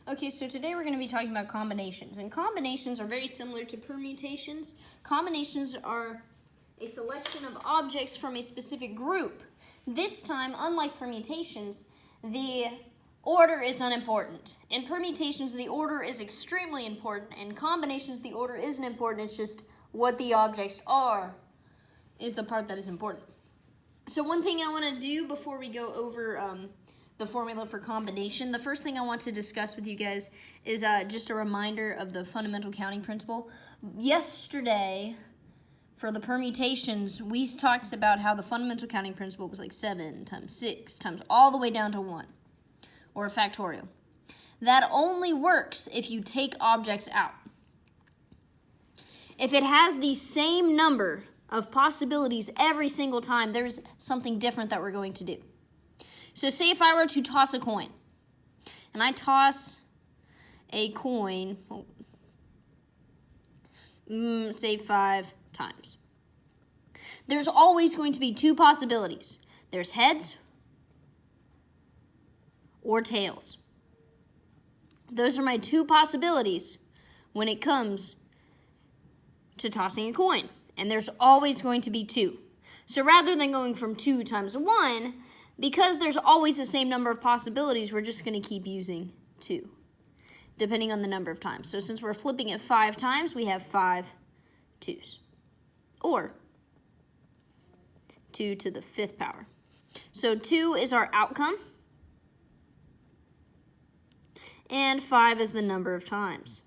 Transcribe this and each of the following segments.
Okay, so today we're going to be talking about combinations. And combinations are very similar to permutations. Combinations are a selection of objects from a specific group. This time, unlike permutations, the order is unimportant. In permutations, the order is extremely important. In combinations, the order isn't important. It's just what the objects are is the part that is important. So one thing I want to do before we go over the formula for combination, the first thing I want to discuss with you guys is just a reminder of the fundamental counting principle. Yesterday, for the permutations, we talked about how the fundamental counting principle was like 7 times 6 times all the way down to 1, or a factorial. That only works if you take objects out. If it has the same number of possibilities every single time, there's something different that we're going to do. So say if I were to toss a coin, and I toss a coin, say 5 times. There's always going to be 2 possibilities. There's heads or tails. Those are my 2 possibilities when it comes to tossing a coin. And there's always going to be 2. So rather than going from 2 times 1, because there's always the same number of possibilities, we're just going to keep using 2, depending on the number of times. So since we're flipping it 5 times, we have 5 2s, or 2 to the 5th power. So 2 is our outcome, and 5 is the number of times.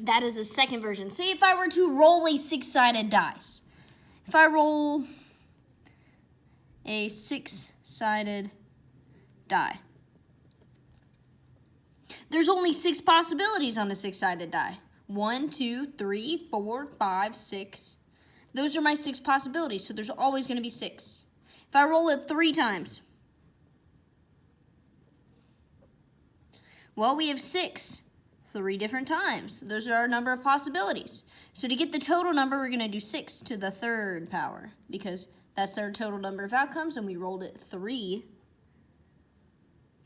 That is the second version. Say if I were to roll a 6-sided dice. If I roll a 6-sided die, there's only 6 possibilities on a 6-sided die. 1, 2, 3, 4, 5, 6. Those are my 6 possibilities, so there's always going to be 6. If I roll it 3 times, well, we have 6. 3 different times. Those are our number of possibilities. So to get the total number, we're going to do 6 to the 3rd power, because that's our total number of outcomes, and we rolled it 3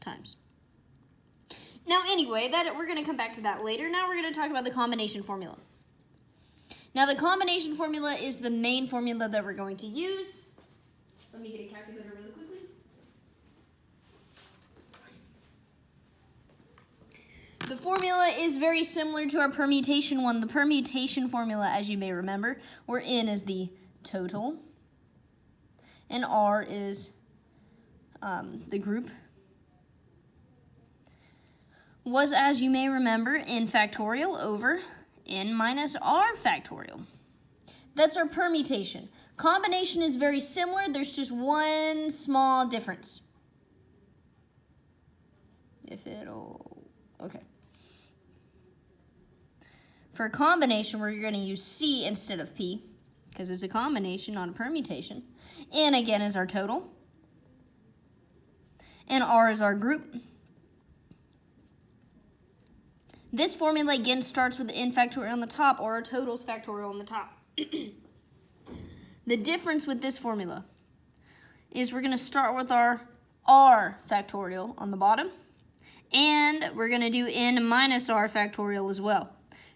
times. Now anyway, we're going to come back to that later. Now we're going to talk about the combination formula. Now the combination formula is the main formula that we're going to use. Let me get a calculator really quickly. The formula is very similar to our permutation one. The permutation formula, as you may remember, where N is the total and R is the group, was, as you may remember, N factorial over N minus R factorial. That's our permutation. Combination is very similar. There's just one small difference. Okay. For a combination, we're going to use C instead of P, because it's a combination, not a permutation. N, again, is our total. And R is our group. This formula, again, starts with N factorial on the top, or our totals factorial on the top. The difference with this formula is we're going to start with our R factorial on the bottom, and we're going to do N minus R factorial as well.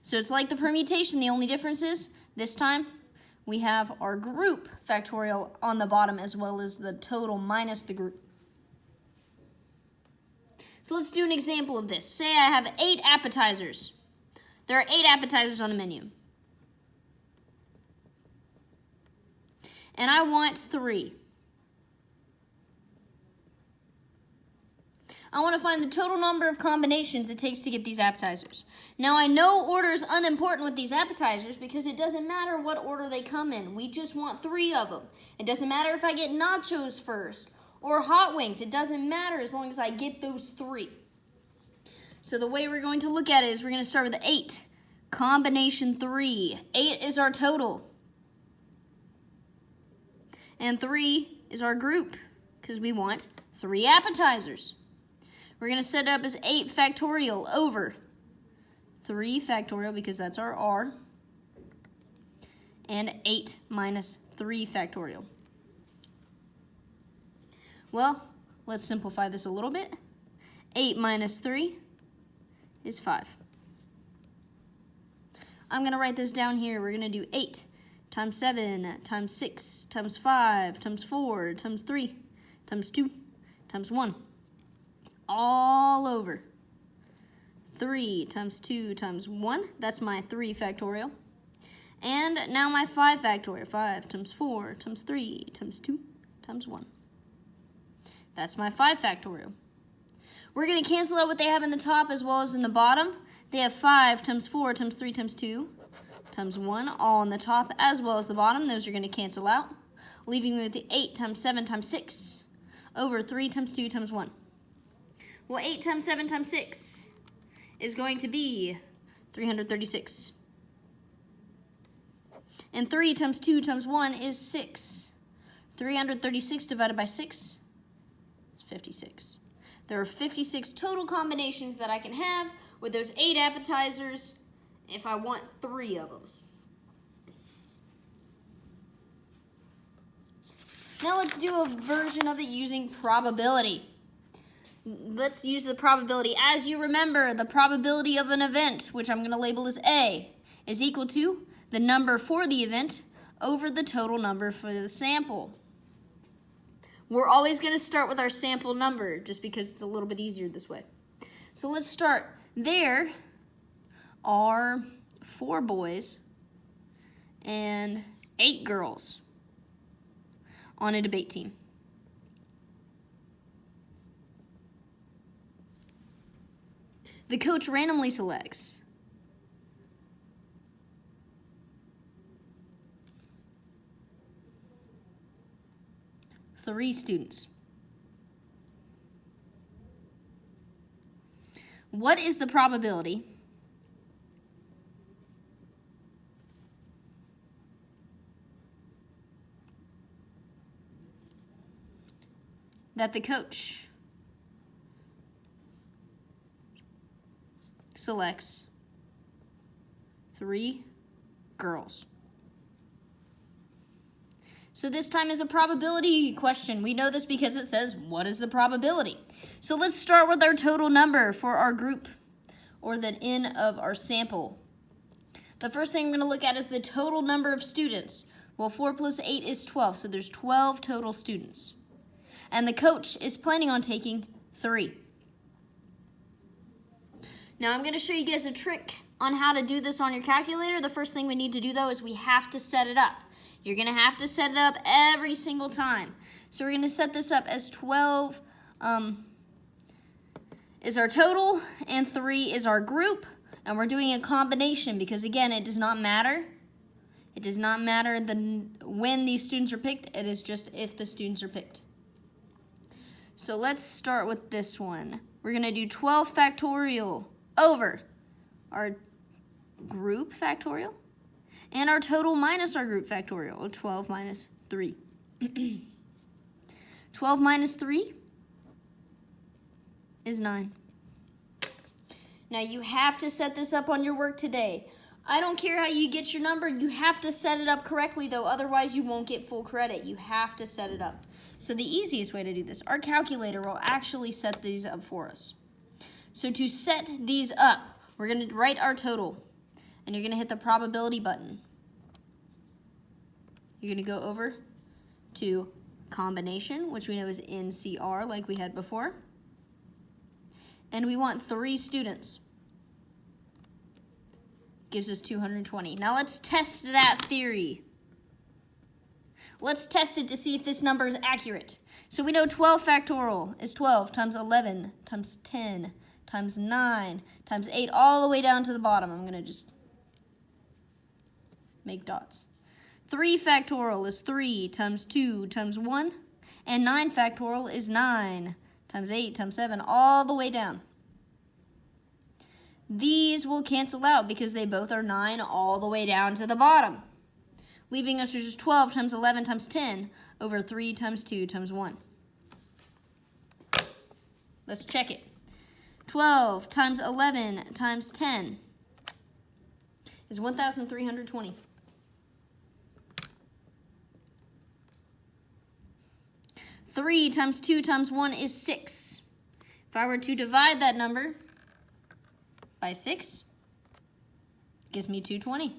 So it's like the permutation. The only difference is this time we have our group factorial on the bottom as well as the total minus the group. So let's do an example of this. Say I have 8 appetizers. There are 8 appetizers on the menu. And I want 3. I want to find the total number of combinations it takes to get these appetizers. Now I know order is unimportant with these appetizers because it doesn't matter what order they come in. We just want 3 of them. It doesn't matter if I get nachos first or hot wings. It doesn't matter as long as I get those 3. So the way we're going to look at it is we're going to start with 8. Combination 3. 8 is our total. And 3 is our group because we want 3 appetizers. We're going to set it up as 8 factorial over 3 factorial, because that's our R, and 8 minus 3 factorial. Well, let's simplify this a little bit. 8 minus 3 is 5. I'm going to write this down here. We're going to do 8 times 7 times 6 times 5 times 4 times 3 times 2 times 1 all over 3 times 2 times 1. That's my 3 factorial. And now my 5 factorial. 5 times 4 times 3 times 2 times 1. That's my 5 factorial. We're going to cancel out what they have in the top as well as in the bottom. They have 5 times 4 times 3 times 2 times 1 all in the top as well as the bottom. Those are going to cancel out, leaving me with the 8 times 7 times 6 over 3 times 2 times 1. Well, 8 times 7 times 6 is going to be 336. And 3 times 2 times 1 is 6. 336 divided by 6 is 56. There are 56 total combinations that I can have with those 8 appetizers if I want 3 of them. Now let's do a version of it using probability. Let's use the probability. As you remember, the probability of an event, which I'm going to label as A, is equal to the number for the event over the total number for the sample. We're always going to start with our sample number just because it's a little bit easier this way. So let's start. There are 4 boys and 8 girls on a debate team. The coach randomly selects 3 students. What is the probability that the coach selects 3 girls? So this time is a probability question. We know this because it says, what is the probability? So let's start with our total number for our group, or the N of our sample. The first thing I'm going to look at is the total number of students. Well, 4 plus 8 is 12, so there's 12 total students. And the coach is planning on taking 3. Now I'm going to show you guys a trick on how to do this on your calculator. The first thing we need to do, though, is we have to set it up. You're going to have to set it up every single time. So we're going to set this up as 12 is our total and 3 is our group. And we're doing a combination because, again, it does not matter. It does not matter when these students are picked. It is just if the students are picked. So let's start with this one. We're going to do 12 factorial over our group factorial and our total minus our group factorial, or 12 minus 3. 12 minus 3 is 9. Now you have to set this up on your work today. I don't care how you get your number, you have to set it up correctly though, otherwise you won't get full credit. You have to set it up. So the easiest way to do this, our calculator will actually set these up for us. So to set these up, we're going to write our total, and you're going to hit the probability button. You're going to go over to combination, which we know is NCR like we had before. And we want 3 students. Gives us 220. Now let's test that theory. Let's test it to see if this number is accurate. So we know 12 factorial is 12 times 11 times 10 times 9 times 8 all the way down to the bottom. I'm going to just make dots. 3 factorial is 3 times 2 times 1. And 9 factorial is 9 times 8 times 7 all the way down. These will cancel out because they both are 9 all the way down to the bottom, leaving us with just 12 times 11 times 10 over 3 times 2 times 1. Let's check it. 12 times 11 times 10 is 1,320. 3 times 2 times 1 is 6. If I were to divide that number by 6, it gives me 220.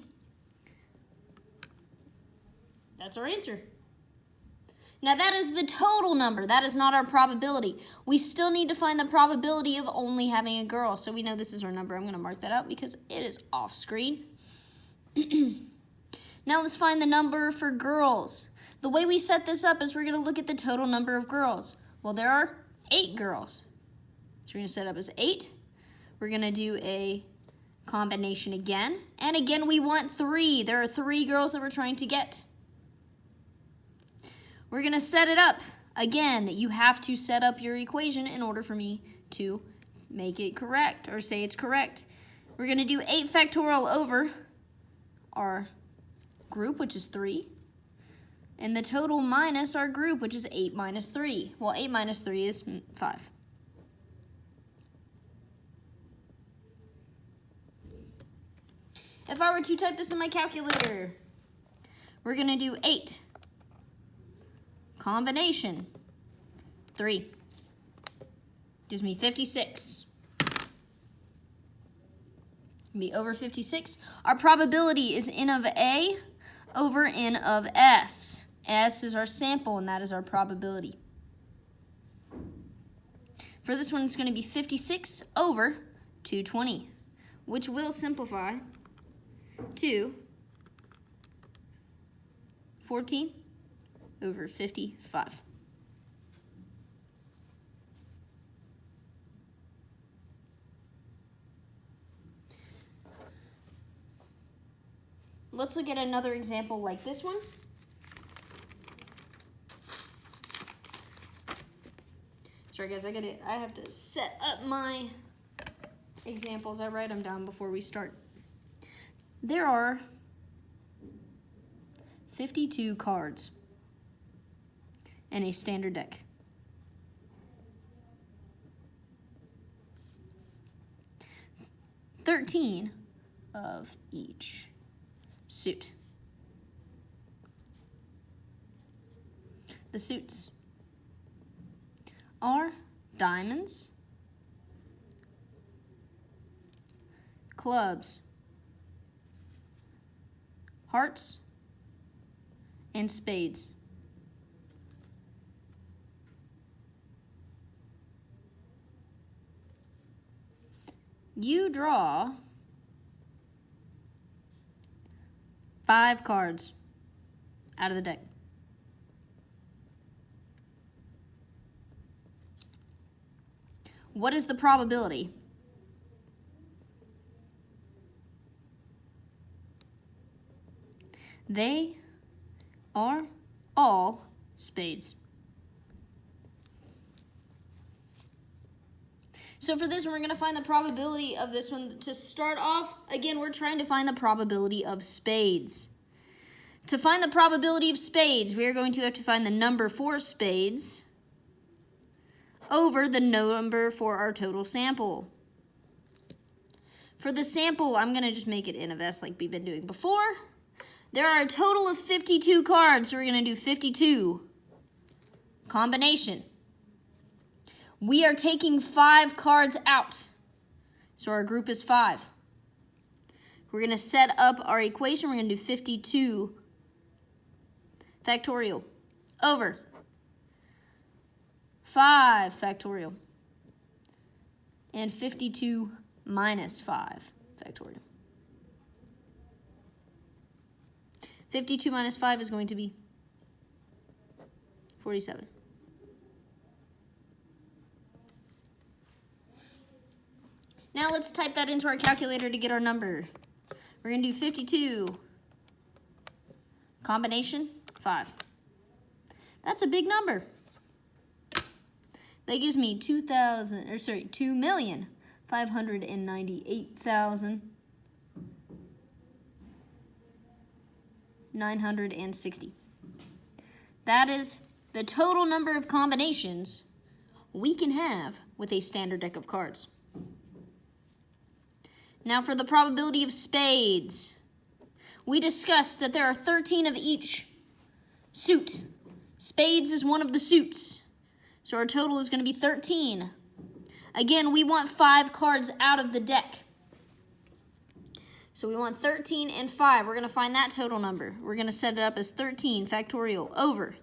That's our answer. Now that is the total number. That is not our probability. We still need to find the probability of only having a girl. So we know this is our number. I'm going to mark that out because it is off screen. Now let's find the number for girls. The way we set this up is we're going to look at the total number of girls. Well, there are 8 girls. So we're going to set up as 8. We're going to do a combination again. And again, we want 3. There are 3 girls that we're trying to get. We're going to set it up. Again, you have to set up your equation in order for me to make it correct or say it's correct. We're going to do 8 factorial over our group, which is 3. And the total minus our group, which is 8 minus 3. Well, 8 minus 3 is 5. If I were to type this in my calculator, we're going to do 8. Combination, 3. Gives me 56. Be over 56. Our probability is N of A over N of S. S is our sample, and that is our probability. For this one, it's going to be 56 over 220, which will simplify to 14 over 55. Let's look at another example like this one. Sorry guys, I have to set up my examples. I write them down before we start. There are 52 cards in a standard deck. $13 of each suit. The suits are diamonds, clubs, hearts, and spades. You draw 5 cards out of the deck. What is the probability? They are all spades. So for this one, we're going to find the probability of this one. To start off, again, we're trying to find the probability of spades. To find the probability of spades, we are going to have to find the number for spades over the number for our total sample. For the sample, I'm going to just make it N of S like we've been doing before. There are a total of 52 cards, so we're going to do 52. Combination. We are taking 5 cards out, so our group is 5. We're going to set up our equation. We're going to do 52 factorial over 5 factorial and 52 minus 5 factorial. 52 minus 5 is going to be 47. Now let's type that into our calculator to get our number. We're going to do 52. Combination, 5. That's a big number. That gives me 2,598,960. That is the total number of combinations we can have with a standard deck of cards. Now for the probability of spades. We discussed that there are 13 of each suit. Spades is one of the suits. So our total is going to be 13. Again, we want 5 cards out of the deck. So we want 13 and 5. We're going to find that total number. We're going to set it up as 13 factorial over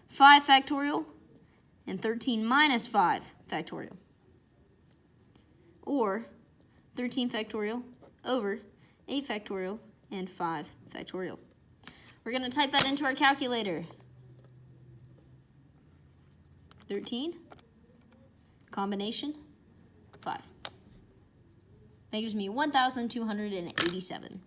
5 factorial and 13 minus 5 factorial. Or 13 factorial over 8 factorial and 5 factorial. We're going to type that into our calculator. 13, combination, 5. That gives me 1,287.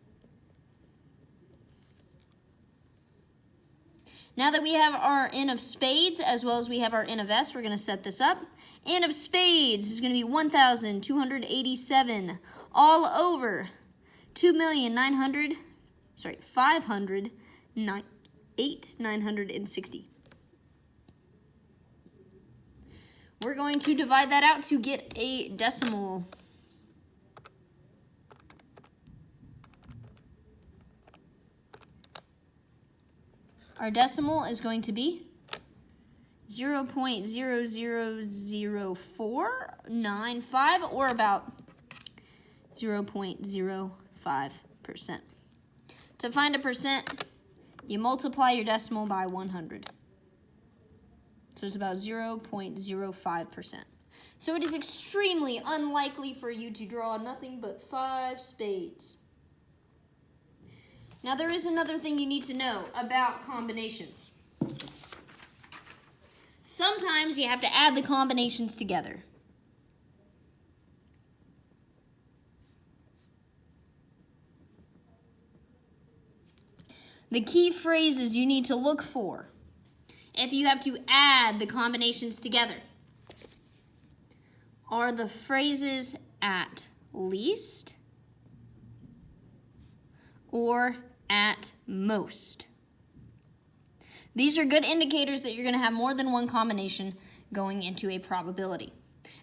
Now that we have our N of spades as well as we have our N of S, we're going to set this up. N of spades is going to be 1,287 all over 508,960. We're going to divide that out to get a decimal. Our decimal is going to be 0.000495, or about 0.05%. To find a percent, you multiply your decimal by 100. So it's about 0.05%. So it is extremely unlikely for you to draw nothing but 5 spades. Now there is another thing you need to know about combinations. Sometimes you have to add the combinations together. The key phrases you need to look for if you have to add the combinations together are the phrases at least or at most. These are good indicators that you're going to have more than one combination going into a probability.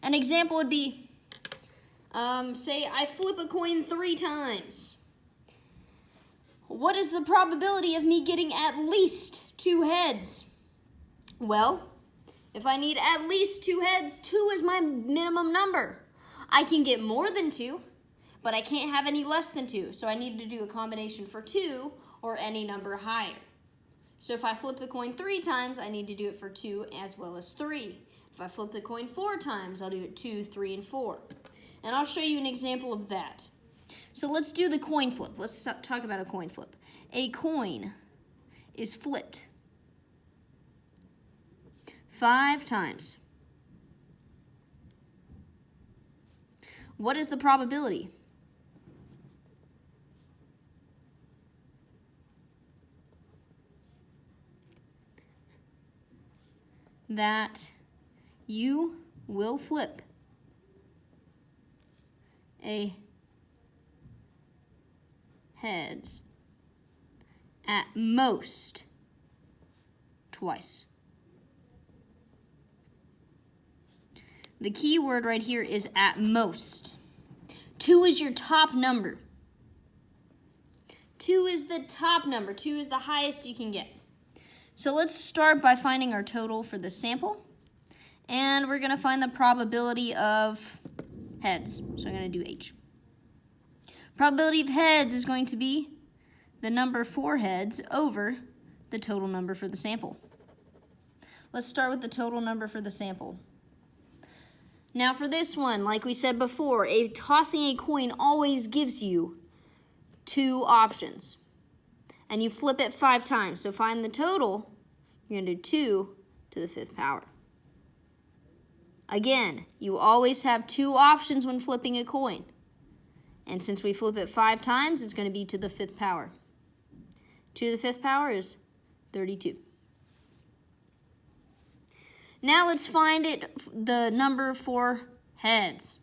An example would be, say I flip a coin 3 times. What is the probability of me getting at least 2 heads? Well, if I need at least 2 heads, 2 is my minimum number. I can get more than 2, but I can't have any less than 2. So I need to do a combination for 2 or any number higher. So if I flip the coin 3 times, I need to do it for 2 as well as 3. If I flip the coin 4 times, I'll do it 2, 3, and 4. And I'll show you an example of that. So let's do the coin flip. Let's talk about a coin flip. A coin is flipped 5 times. What is the probability? That you will flip a heads at most twice. The key word right here is at most. 2 is your top number. 2 is the top number. 2 is the highest you can get. So let's start by finding our total for the sample. And we're going to find the probability of heads. So I'm going to do H. Probability of heads is going to be the number 4 heads over the total number for the sample. Let's start with the total number for the sample. Now for this one, like we said before, tossing a coin always gives you 2 options. And you flip it 5 times. So find the total, you're going to do 2 to the 5th power. Again, you always have 2 options when flipping a coin. And since we flip it 5 times, it's going to be to the 5th power. 2 to the 5th power is 32. Now let's find the number for heads.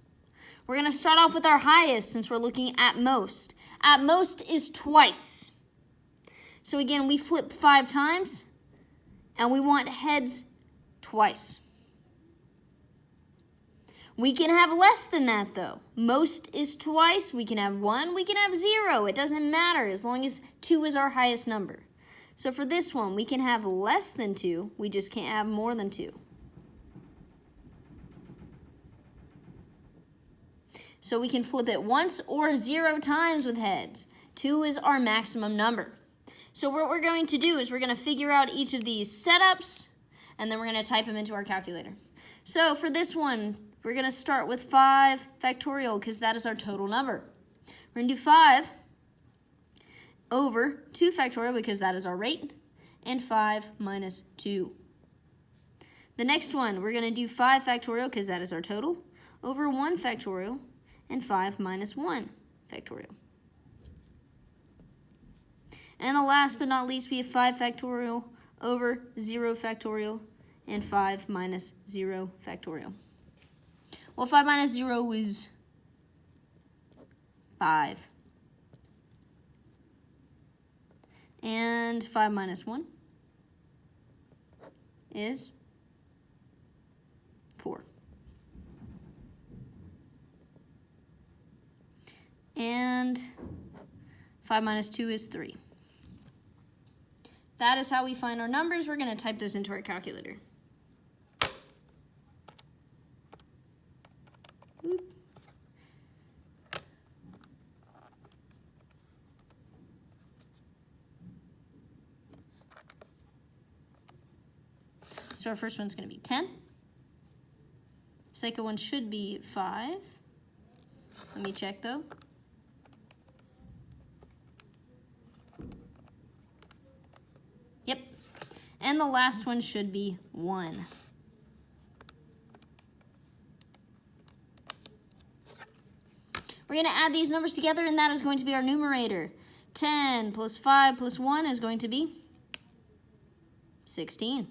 We're going to start off with our highest since we're looking at most. At most is twice. So again, we flip 5 times, and we want heads twice. We can have less than that, though. Most is twice. We can have 1. We can have 0. It doesn't matter as long as 2 is our highest number. So for this one, we can have less than 2. We just can't have more than 2. So we can flip it once or 0 times with heads. 2 is our maximum number. So what we're going to do is we're going to figure out each of these setups, and then we're going to type them into our calculator. So for this one, we're going to start with 5 factorial because that is our total number. We're going to do 5 over 2 factorial because that is our rate, and 5 minus 2. The next one, we're going to do 5 factorial because that is our total, over 1 factorial, and 5 minus 1 factorial. And the last but not least, we have 5 factorial over 0 factorial, and 5 minus 0 factorial. Well, 5 minus 0 is 5. And 5 minus 1 is 4. And 5 minus 2 is 3. That is how we find our numbers. We're going to type those into our calculator. Oop. So our first one's going to be 10. Second one should be 5. Let me check though. Yep. And the last one should be 1. We're going to add these numbers together, and that is going to be our numerator. 10 plus 5 plus 1 is going to be 16.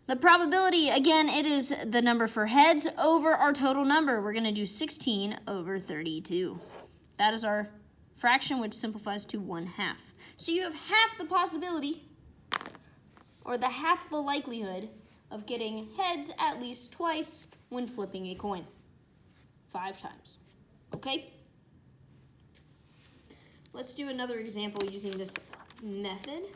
The probability, again, it is the number for heads over our total number. We're going to do 16 over 32. That is our fraction, which simplifies to 1/2. So you have half the possibility, or half the likelihood, of getting heads at least twice when flipping a coin. 5 times. Okay? Let's do another example using this method.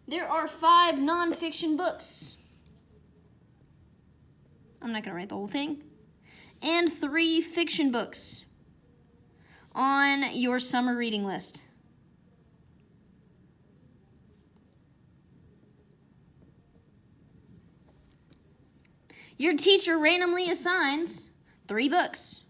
There are 5 nonfiction books. I'm not going to write the whole thing. And 3 fiction books on your summer reading list. Your teacher randomly assigns 3 books.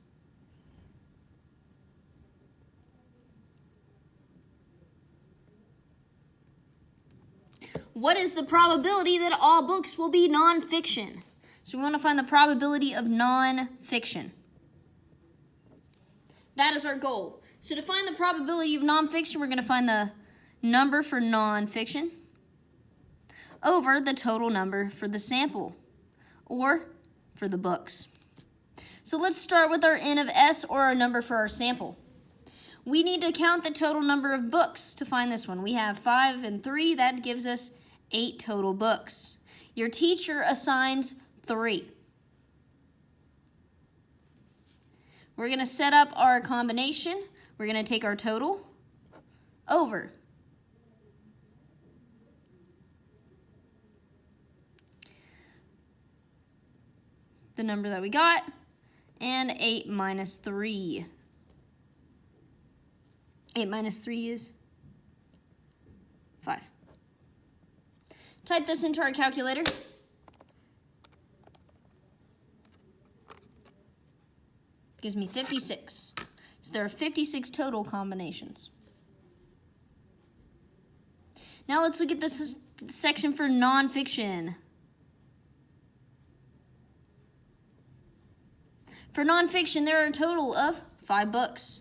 What is the probability that all books will be nonfiction? So we want to find the probability of nonfiction. That is our goal. So to find the probability of nonfiction, we're going to find the number for nonfiction over the total number for the sample, or for the books. So let's start with our N of S, or our number for our sample. We need to count the total number of books to find this one. We have 5 and 3. That gives us 8 total books. Your teacher assigns 3. We're going to set up our combination. We're going to take our total over the number that we got, and 8 minus 3. 8 minus 3 is 5. Type this into our calculator. Gives me 56. So there are 56 total combinations. Now let's look at this section for nonfiction. For nonfiction, there are a total of 5 books.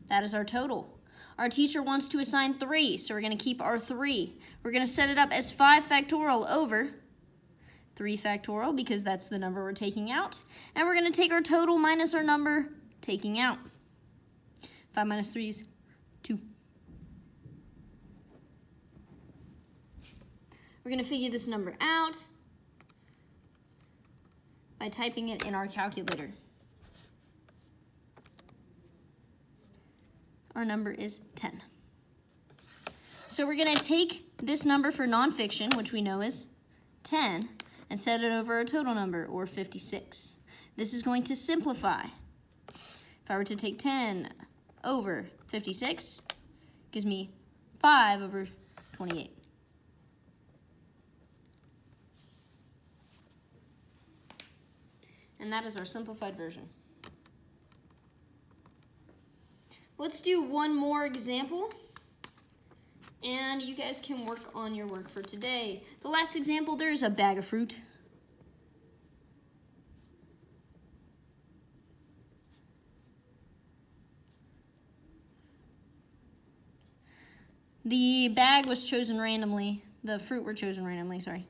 That is our total. Our teacher wants to assign 3, so we're going to keep our 3. We're going to set it up as 5 factorial over 3 factorial, because that's the number we're taking out. And we're going to take our total minus our number taking out. 5 minus 3 is 2. We're going to figure this number out by typing it in our calculator. Our number is 10. So we're going to take this number for nonfiction, which we know is 10 and set it over a total number, or 56. This is going to simplify. If I were to take 10 over 56, it gives me 5 over 28. And that is our simplified version. Let's do one more example, and you guys can work on your work for today. The last example, there's a bag of fruit. The bag was chosen randomly. The fruit were chosen randomly, sorry.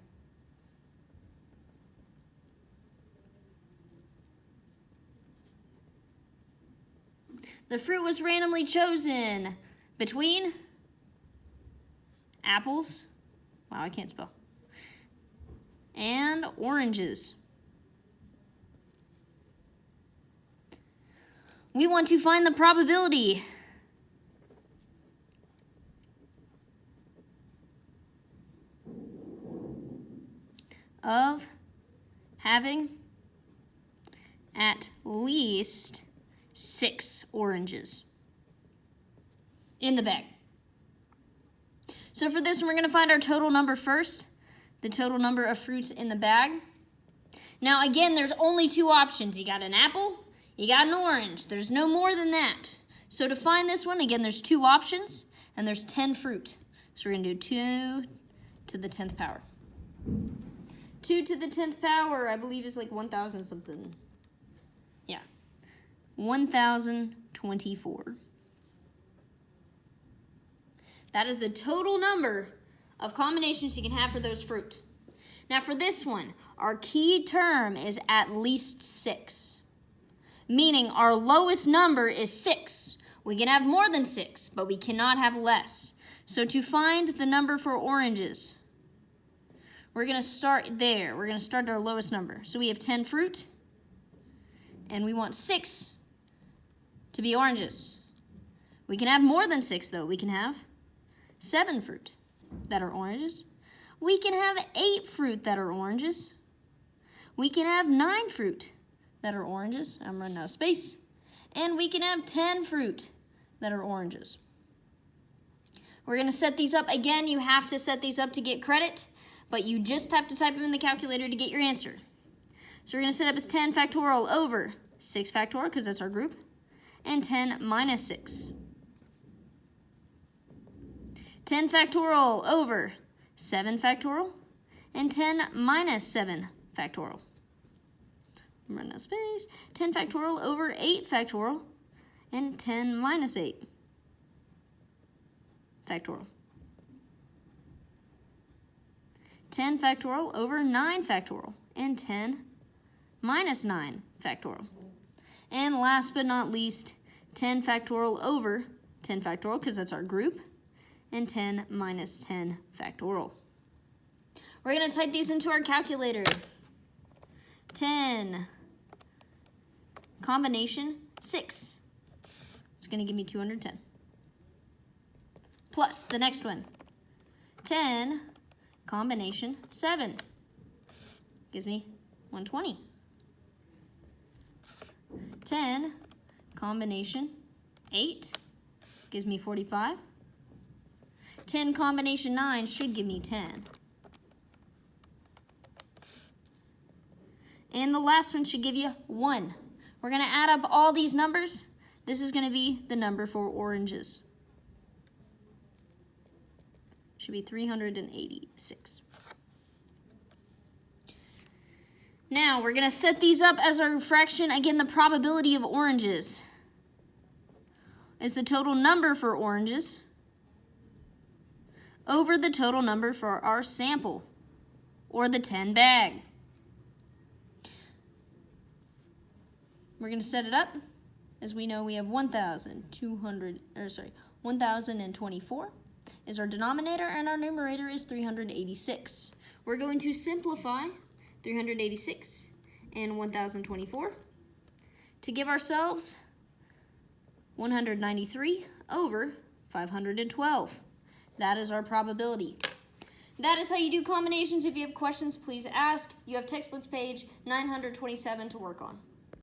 The fruit was randomly chosen between apples, wow, I can't spell, and oranges. We want to find the probability of having at least 6 oranges in the bag. So for this, we're going to find our total number first, the total number of fruits in the bag. Now again, there's only 2 options. You got an apple, you got an orange. There's no more than that. So to find this one, again, there's 2 options, and there's 10 fruit. So we're going to do 2 to the 10th power. 2 to the 10th power, I believe, is like 1,000 something. Yeah. 1,024. That is the total number of combinations you can have for those fruit. Now for this one, our key term is at least 6. Meaning our lowest number is 6. We can have more than 6, but we cannot have less. So to find the number for oranges, we're going to start there. We're going to start at our lowest number. So we have 10 fruit, and we want 6 to be oranges. We can have more than 6, though. We can have 7 fruit that are oranges. We can have 8 fruit that are oranges. We can have 9 fruit that are oranges. I'm running out of space. And we can have 10 fruit that are oranges. We're going to set these up. Again, you have to set these up to get credit, but you just have to type them in the calculator to get your answer. So we're going to set up as 10 factorial over 6 factorial, because that's our group, and 10 minus 6. 10 factorial over 7 factorial, and 10 minus 7 factorial. I'm running out of space. 10 factorial over 8 factorial, and 10 minus 8 factorial. 10 factorial over 9 factorial, and 10 minus 9 factorial. And last but not least, 10 factorial over 10 factorial, because that's our group, and 10 minus 10 factorial. We're going to type these into our calculator. 10 combination 6. It's going to give me 210. Plus the next one, 10 combination 7. Gives me 120. 10 combination 8 gives me 45. 10 combination 9 should give me 10. And the last one should give you 1. We're going to add up all these numbers. This is going to be the number for oranges. Should be 386. Now, we're going to set these up as our fraction. Again, the probability of oranges is the total number for oranges over the total number for our sample, or the 10 bag. We're going to set it up. As we know, we have 1,024 is our denominator, and our numerator is 386. We're going to simplify 386 and 1,024 to give ourselves 193 over 512. That is our probability. That is how you do combinations. If you have questions, please ask. You have textbook page 927 to work on.